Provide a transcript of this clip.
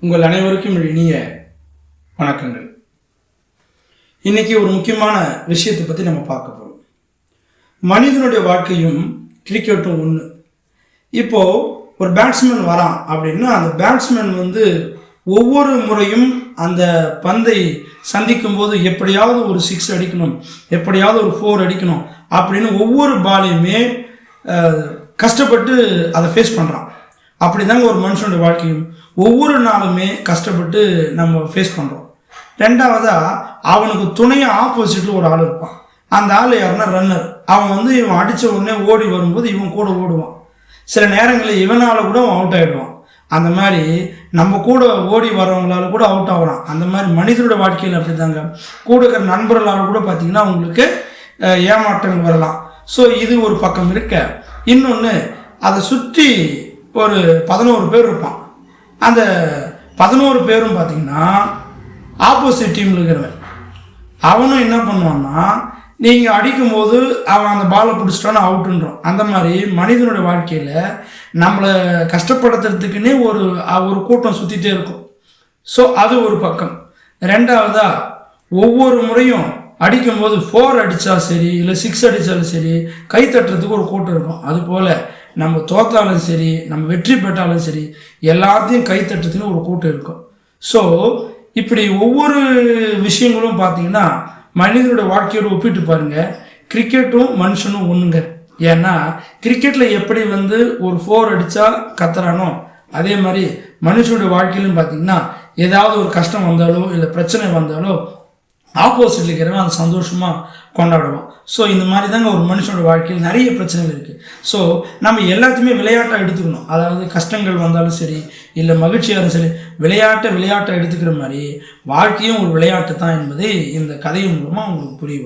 உங்கள் அனைவருக்கும் இனிய வணக்கங்கள். இன்னைக்கு ஒரு முக்கியமான விஷயத்தை பற்றி நம்ம பார்க்க போகிறோம். மனிதனுடைய வாழ்க்கையும் கிரிக்கெட்டும் ஒன்று. இப்போது ஒரு பேட்ஸ்மேன் வரான் அப்படின்னா அந்த பேட்ஸ்மேன் ஒவ்வொரு முறையும் அந்த பந்தை சந்திக்கும் போது எப்படியாவது ஒரு 6 அடிக்கணும், எப்படியாவது ஒரு 4 அடிக்கணும் அப்படின்னு ஒவ்வொரு பாலையுமே கஷ்டப்பட்டு அதை ஃபேஸ் பண்ணுறான். அப்படி தாங்க ஒரு மனுஷனுடைய வாழ்க்கையும் ஒவ்வொரு நாளுமே கஷ்டப்பட்டு நம்ம ஃபேஸ் பண்ணுறோம். ரெண்டாவதாக அவனுக்கு துணையாக ஆப்போசிட்டில் ஒரு ஆள் இருப்பான். அந்த ஆள் யாருன்னா ரன்னர். அவன் இவன் அடித்த உடனே ஓடி வரும்போது இவன் கூட ஓடுவான். சில நேரங்களில் இவனால் கூட அவன் அவுட் ஆகிடுவான். அந்த மாதிரி நம்ம கூட ஓடி வரவங்களால கூட அவுட் ஆகிறான். அந்த மாதிரி மனிதனுடைய வாழ்க்கையில் அப்படி தாங்க. கூட இருக்கிற நண்பர்களால் கூட பார்த்திங்கன்னா அவங்களுக்கு ஏமாற்றங்கள் வரலாம். ஸோ இது ஒரு பக்கம் இருக்க, இன்னொன்று அதை சுற்றி ஒரு 11 பேர் இருப்பான். அந்த 11 பேரும் பார்த்திங்கன்னா ஆப்போசிட் டீமில் இருக்கிறவன். அவனும் என்ன பண்ணுவான்னா, நீங்கள் அடிக்கும்போது அவன் அந்த பாலை பிடிச்சிட்டான்னு அவுட்டுன்றோம். அந்த மாதிரி மனிதனுடைய வாழ்க்கையில் நம்மளை கஷ்டப்படுத்துறதுக்குன்னே ஒரு கூட்டம் சுற்றிட்டே இருக்கும். ஸோ அது ஒரு பக்கம். ரெண்டாவதாக ஒவ்வொரு முறையும் அடிக்கும்போது 4 அடித்தா சரி இல்லை 6 அடித்தாலும் சரி கை தட்டுறதுக்கு ஒரு கூட்டம் இருக்கும். அதுபோல் நம்ம தோத்தாலும் சரி நம்ம வெற்றி பெற்றாலும் சரி எல்லாத்தையும் கை தட்டுறதுன்னு ஒரு கூட்டம் இருக்கும். ஸோ இப்படி ஒவ்வொரு விஷயங்களும் பார்த்தீங்கன்னா மனிதனுடைய வாழ்க்கையோடு ஒப்பிட்டு பாருங்கள். கிரிக்கெட்டும் மனுஷனும் ஒன்றுங்க. ஏன்னா கிரிக்கெட்டில் எப்படி ஒரு 4 அடித்தா கத்துறானோ அதே மாதிரி மனுஷனுடைய வாழ்க்கையிலும் பார்த்தீங்கன்னா ஏதாவது ஒரு கஷ்டம் வந்தாலோ இல்லை பிரச்சனை வந்தாலோ ஆப்போசிட்டில் இருக்கிறவன் அந்த சந்தோஷமாக கொண்டாடுவோம். ஸோ இந்த மாதிரி தாங்க ஒரு மனுஷனோட வாழ்க்கையில் நிறைய பிரச்சனைகள் இருக்குது. ஸோ நம்ம எல்லாத்தையுமே விளையாட்டாக எடுத்துக்கணும். அதாவது கஷ்டங்கள் வந்தாலும் சரி இல்லை மகிழ்ச்சியாக சரி விளையாட்டை எடுத்துக்கிற மாதிரி வாழ்க்கையும் ஒரு விளையாட்டு தான் என்பதை இந்த கதையின் மூலமாக உங்களுக்கு புரியும்.